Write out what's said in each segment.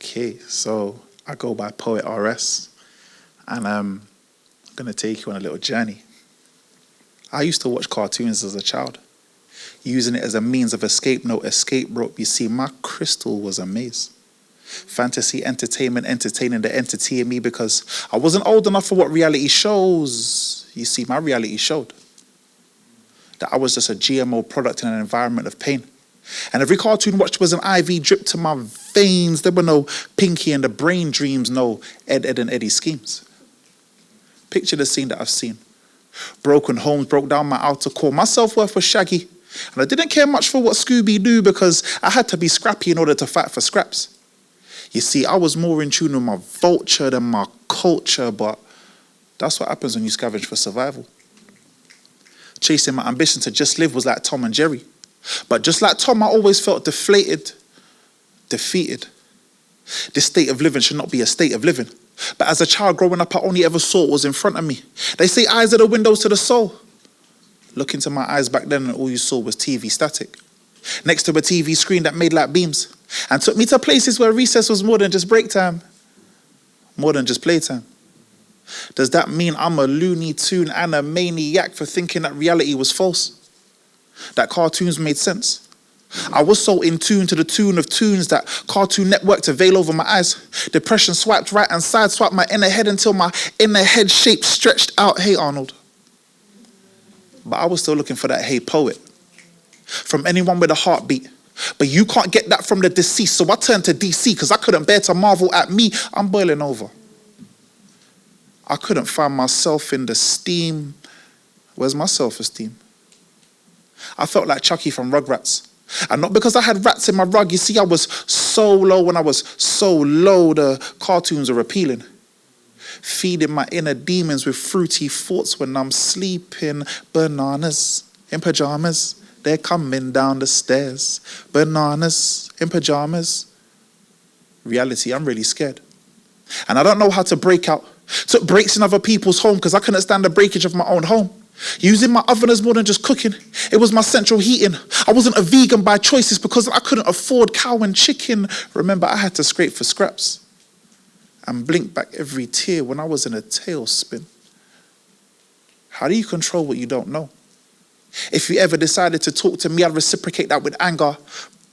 Okay, so I go by Poet RS, and I'm going to take you on a little journey. I used to watch cartoons as a child, using it as a means of escape, no escape rope. You see, my crystal was a maze. Fantasy, entertainment, entertaining the entertain me because I wasn't old enough for what reality shows. You see, my reality showed that I was just a GMO product in an environment of pain. And every cartoon watched was an IV drip to my veins. There were no Pinky and the Brain dreams, no Ed, Ed and Eddie schemes. Picture the scene that I've seen. Broken homes broke down my outer core. My self-worth was shaggy. And I didn't care much for what Scooby do because I had to be scrappy in order to fight for scraps. You see, I was more in tune with my vulture than my culture, but that's what happens when you scavenge for survival. Chasing my ambition to just live was like Tom and Jerry. But just like Tom, I always felt deflated, defeated. This state of living should not be a state of living. But as a child growing up, I only ever saw what was in front of me. They say eyes are the windows to the soul. Look into my eyes back then and all you saw was TV static. Next to a TV screen that made like beams. And took me to places where recess was more than just break time. More than just playtime. Does that mean I'm a Looney Tune and a maniac for thinking that reality was false? That cartoons made sense? I was so in tune to the tune of tunes that Cartoon Network to veil over my eyes. Depression swiped right and side swiped my inner head until my inner head shape stretched out. Hey Arnold. But I was still looking for that hey poet. From anyone with a heartbeat. But you can't get that from the deceased. So I turned to DC because I couldn't bear to marvel at me. I'm boiling over. I couldn't find myself in the steam. Where's my self-esteem? I felt like Chucky from Rugrats. And not because I had rats in my rug. You see, I was so low. When I was so low, the cartoons were appealing. Feeding my inner demons with fruity thoughts when I'm sleeping. Bananas in pajamas, they're coming down the stairs. Bananas in pajamas. Reality, I'm really scared. And I don't know how to break out. Took breaks in other people's home because I couldn't stand the breakage of my own home. Using my oven as more than just cooking. It was my central heating. I wasn't a vegan by choices because I couldn't afford cow and chicken. Remember, I had to scrape for scraps and blink back every tear when I was in a tailspin. How do you control what you don't know? If you ever decided to talk to me, I'd reciprocate that with anger.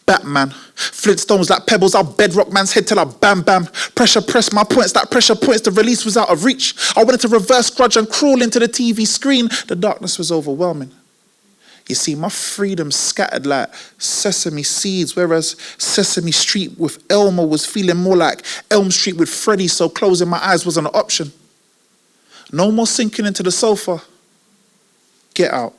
Batman, Flintstones like pebbles, I'll bedrock man's head till I bam bam. Pressure press my points, that pressure points, the release was out of reach. I wanted to reverse grudge and crawl into the TV screen. The darkness was overwhelming. You see, my freedom scattered like sesame seeds, whereas Sesame Street with Elmo was feeling more like Elm Street with Freddy, so closing my eyes wasn't an option. No more sinking into the sofa. Get out.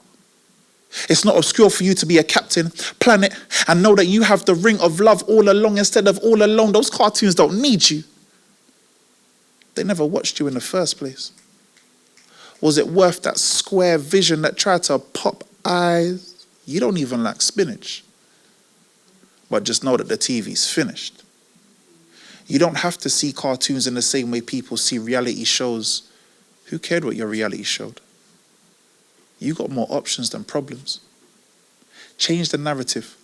It's not obscure for you to be a captain, plan it, and know that you have the ring of love all along instead of all alone. Those cartoons don't need you. They never watched you in the first place. Was it worth that square vision that tried to pop eyes? You don't even like spinach. But just know that the TV's finished. You don't have to see cartoons in the same way people see reality shows. Who cared what your reality showed? You got more options than problems. Change the narrative.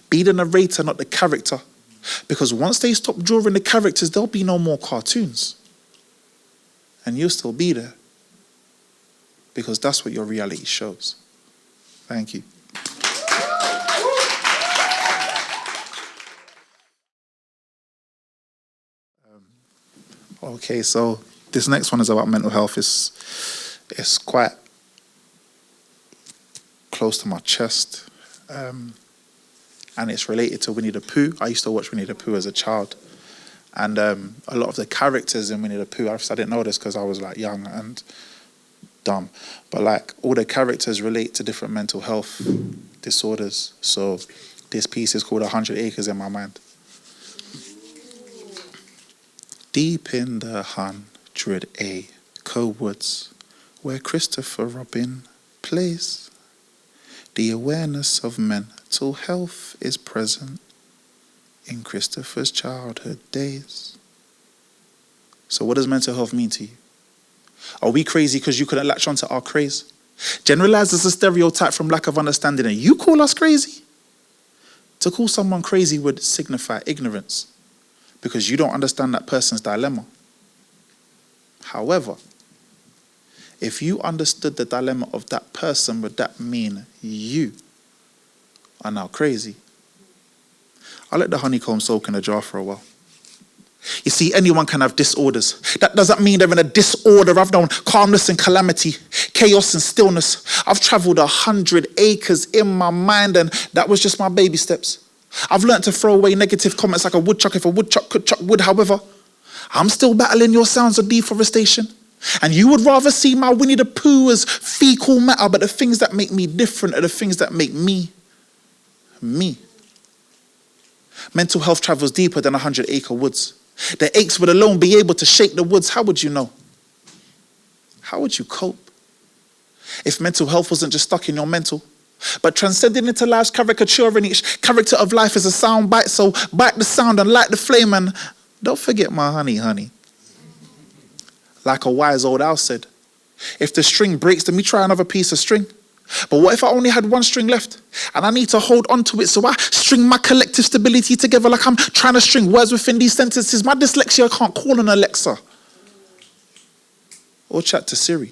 Be the narrator, not the character. Because once they stop drawing the characters, there'll be no more cartoons. And you'll still be there. Because that's what your reality shows. Thank you. Okay, so this next one is about mental health. It's quite close to my chest, and it's related to Winnie the Pooh. I used to watch Winnie the Pooh as a child, and a lot of the characters in Winnie the Pooh, I didn't know this because I was like young and dumb, but like all the characters relate to different mental health disorders. So this piece is called 100 Acres in My Mind. Deep in the 100 acre woods where Christopher Robin plays, the awareness of mental health is present in Christopher's childhood days. So what does mental health mean to you? Are we crazy because you couldn't latch onto our craze? Generalized as a stereotype from lack of understanding, and you call us crazy? To call someone crazy would signify ignorance. because you don't understand that person's dilemma. However, if you understood the dilemma of that person, would that mean you are now crazy? I'll let the honeycomb soak in a jar for a while. You see, anyone can have disorders. That doesn't mean they're in a disorder. I've known calmness and calamity, chaos and stillness. I've traveled 100 acres in my mind, and that was just my baby steps. I've learned to throw away negative comments like a woodchuck if a woodchuck could chuck wood. However, I'm still battling your sounds of deforestation. And you would rather see my Winnie the Pooh as fecal matter, but the things that make me different are the things that make me, me. Mental health travels deeper than 100-acre woods. The aches would alone be able to shake the woods. How would you know? How would you cope? If mental health wasn't just stuck in your mental, but transcending into life's caricature, and each character of life is a sound bite, so bite the sound and light the flame, and don't forget my honey, honey. Like a wise old owl said, if the string breaks, then we try another piece of string. But what if I only had one string left and I need to hold on to it, so I string my collective stability together like I'm trying to string words within these sentences? My dyslexia can't call on Alexa or chat to Siri,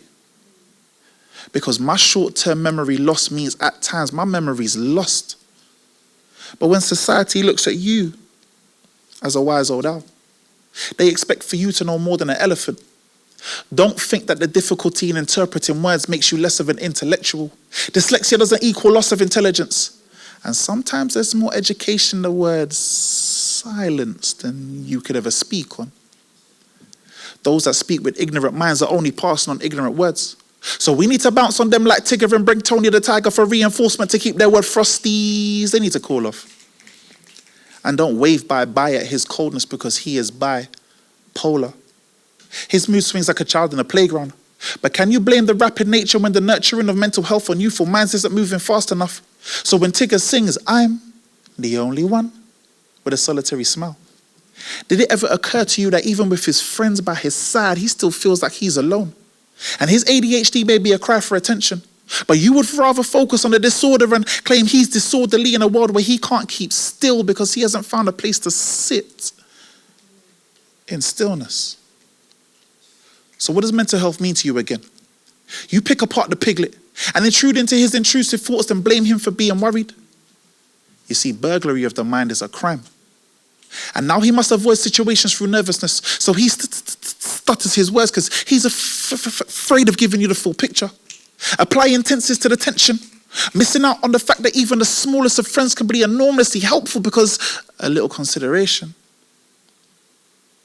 because my short-term memory loss means at times my memory's lost. But when society looks at you as a wise old owl, they expect for you to know more than an elephant. Don't think that the difficulty in interpreting words makes you less of an intellectual. Dyslexia doesn't equal loss of intelligence. And sometimes there's more education in the word silence than you could ever speak on. Those that speak with ignorant minds are only passing on ignorant words. So we need to bounce on them like Tigger and bring Tony the Tiger for reinforcement to keep their word frosties. They need to call off. And don't wave bye-bye at his coldness, because he is bipolar. His mood swings like a child in a playground. But can you blame the rapid nature when the nurturing of mental health on youthful minds isn't moving fast enough? So when Tigger sings, I'm the only one, with a solitary smile, did it ever occur to you that even with his friends by his side, he still feels like he's alone? And his ADHD may be a cry for attention, but you would rather focus on the disorder and claim he's disorderly in a world where he can't keep still because he hasn't found a place to sit in stillness. So what does mental health mean to you again? You pick apart the piglet and intrude into his intrusive thoughts and blame him for being worried. You see, burglary of the mind is a crime. And now he must avoid situations through nervousness. So he stutters his words because he's afraid of giving you the full picture. Applying tenses to the tension. Missing out on the fact that even the smallest of friends can be enormously helpful because a little consideration,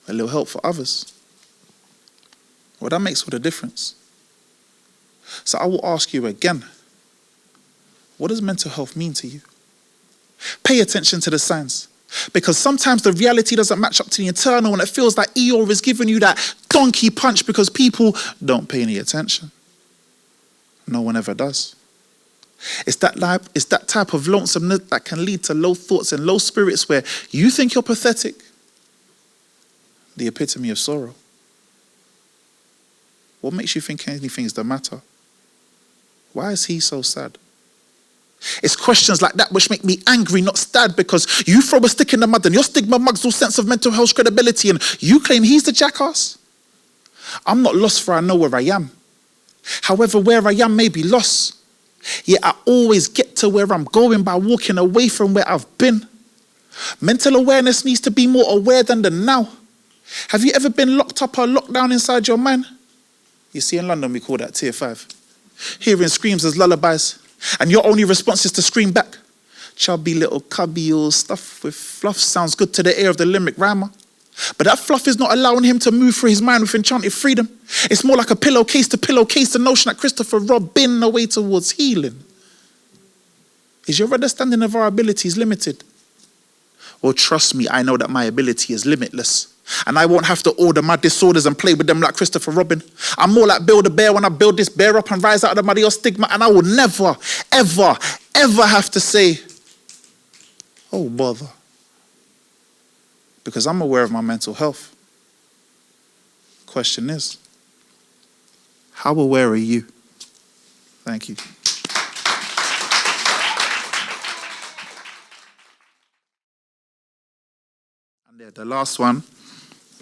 a little help for others. Well, that makes all the difference. So I will ask you again, what does mental health mean to you? Pay attention to the signs, because sometimes the reality doesn't match up to the internal and it feels like Eeyore is giving you that donkey punch because people don't pay any attention. No one ever does. It's that type of lonesomeness that can lead to low thoughts and low spirits where you think you're pathetic, the epitome of sorrow. What makes you think anything's the matter? Why is he so sad? It's questions like that which make me angry, not sad, because you throw a stick in the mud and your stigma mugs all sense of mental health credibility and you claim he's the jackass. I'm not lost, for I know where I am. However, where I am may be lost, yet I always get to where I'm going by walking away from where I've been. Mental awareness needs to be more aware than the now. Have you ever been locked up or locked down inside your mind? You see, in London, we call that Tier 5. Hearing screams as lullabies, and your only response is to scream back. Chubby little cubby all stuffed with fluff sounds good to the ear of the limerick rhymer. But that fluff is not allowing him to move through his mind with enchanted freedom. It's more like a pillowcase to pillowcase the notion that Christopher Robin away towards healing. Is your understanding of our abilities limited? Well, trust me, I know that my ability is limitless. And I won't have to order my disorders and play with them like Christopher Robin. I'm more like Build a Bear when I build this bear up and rise out of the muddy or stigma. And I will never, ever, ever have to say, oh, bother. Because I'm aware of my mental health. Question is, how aware are you? Thank you. The last one,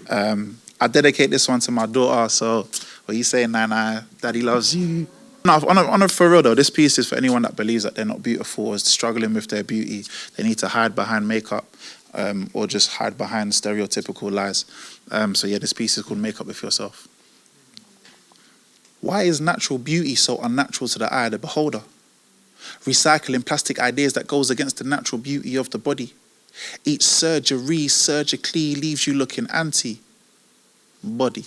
I dedicate this one to my daughter. So, what you saying, Nana? Daddy loves you. No, on a for real though, this piece is for anyone that believes that they're not beautiful or is struggling with their beauty. They need to hide behind makeup, or just hide behind stereotypical lies. So yeah, this piece is called Make Up With Yourself. Why is natural beauty so unnatural to the eye of the beholder? Recycling plastic ideas that goes against the natural beauty of the body. Each surgically leaves you looking anti-body.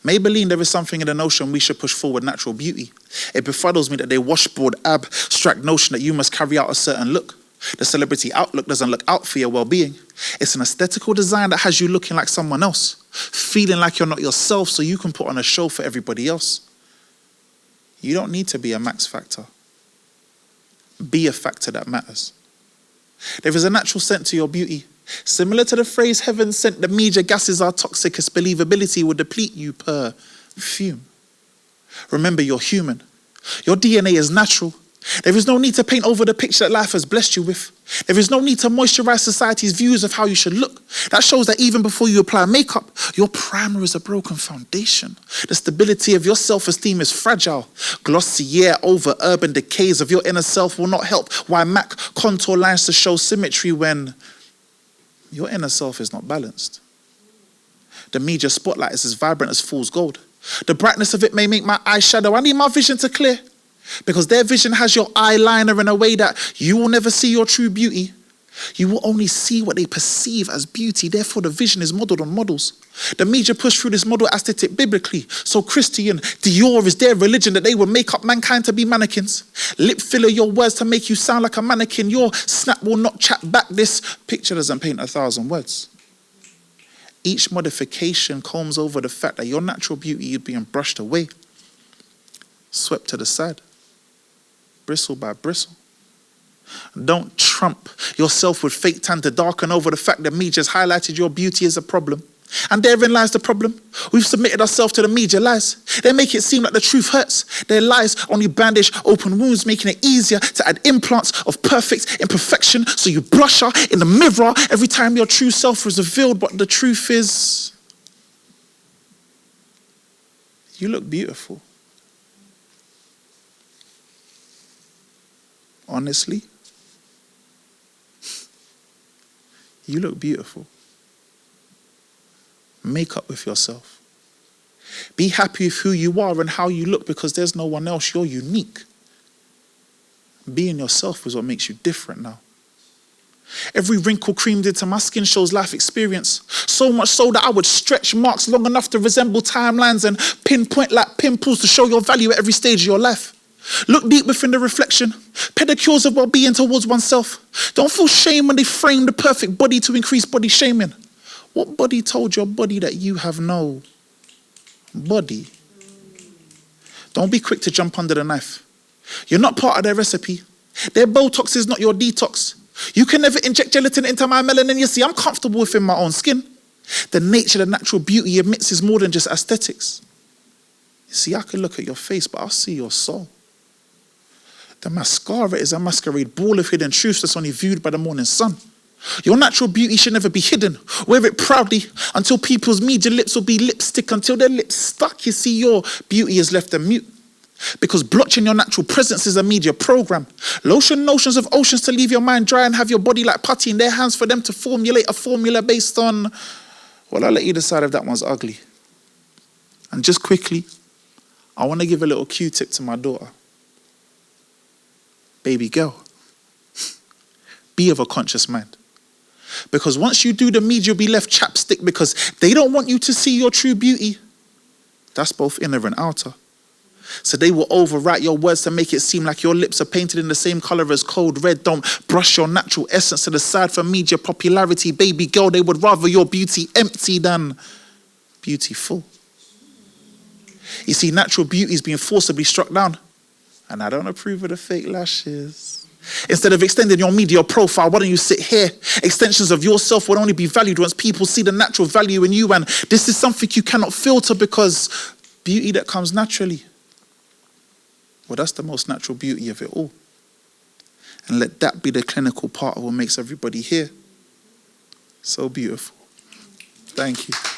Maybelline, there is something in the notion we should push forward natural beauty. It befuddles me that they washboard abstract notion that you must carry out a certain look. The celebrity outlook doesn't look out for your well-being. It's an aesthetical design that has you looking like someone else, feeling like you're not yourself so you can put on a show for everybody else. You don't need to be a max factor. Be a factor that matters. There is a natural scent to your beauty. Similar to the phrase, heaven sent, the media gases are toxic as believability will deplete you perfume. Remember, you're human. Your DNA is natural. There is no need to paint over the picture that life has blessed you with. There is no need to moisturize society's views of how you should look. That shows that even before you apply makeup, your primer is a broken foundation. The stability of your self-esteem is fragile. Glossier over urban decays of your inner self will not help. Why MAC contour lines to show symmetry when your inner self is not balanced? The media spotlight is as vibrant as fool's gold. The brightness of it may make my eyeshadow. I need my vision to clear. Because their vision has your eyeliner in a way that you will never see your true beauty. You will only see what they perceive as beauty. Therefore, the vision is modeled on models. The media push through this model aesthetic biblically. So Christian Dior is their religion that they will make up mankind to be mannequins. Lip filler your words to make you sound like a mannequin. Your snap will not chat back. This picture doesn't paint 1,000 words. Each modification combs over the fact that your natural beauty is being brushed away, swept to the side, bristle by bristle. Don't trump yourself with fake tan to darken over the fact that media's highlighted your beauty as a problem. And therein lies the problem. We've submitted ourselves to the media lies. They make it seem like the truth hurts. Their lies only bandage open wounds, making it easier to add implants of perfect imperfection. So you blush her in the mirror every time your true self is revealed. But the truth is, you look beautiful. Honestly, you look beautiful. Make up with yourself. Be happy with who you are and how you look, because there's no one else. You're unique. Being yourself is what makes you different now. Every wrinkle creamed into my skin shows life experience. So much so that I would stretch marks long enough to resemble timelines and pinpoint like pimples to show your value at every stage of your life. Look deep within the reflection. Pedicures of well-being towards oneself. Don't feel shame when they frame the perfect body to increase body shaming. What body told your body that you have no body? Don't be quick to jump under the knife. You're not part of their recipe. Their Botox is not your detox. You can never inject gelatin into my melanin. You see, I'm comfortable within my own skin. The nature of the natural beauty admits is more than just aesthetics. You see, I can look at your face, but I'll see your soul. The mascara is a masquerade ball of hidden truths that's only viewed by the morning sun. Your natural beauty should never be hidden. Wear it proudly until people's media lips will be lipstick, until their lips stuck. You see, your beauty is left them mute. Because blotching your natural presence is a media program. Lotion notions of oceans to leave your mind dry and have your body like putty in their hands for them to formulate a formula based on, well, I'll let you decide if that one's ugly. And just quickly, I want to give a little Q-tip to my daughter. Baby girl, be of a conscious mind. Because once you do the media, you'll be left chapstick because they don't want you to see your true beauty. That's both inner and outer. So they will overwrite your words to make it seem like your lips are painted in the same color as cold red. Don't brush your natural essence to the side for media popularity. Baby girl, they would rather your beauty empty than beautiful. You see, natural beauty is being forcibly struck down. And I don't approve of the fake lashes. Instead of extending your media profile, why don't you sit here? Extensions of yourself will only be valued once people see the natural value in you. And this is something you cannot filter, because beauty that comes naturally, well, that's the most natural beauty of it all. And let that be the clinical part of what makes everybody here So beautiful. Thank you.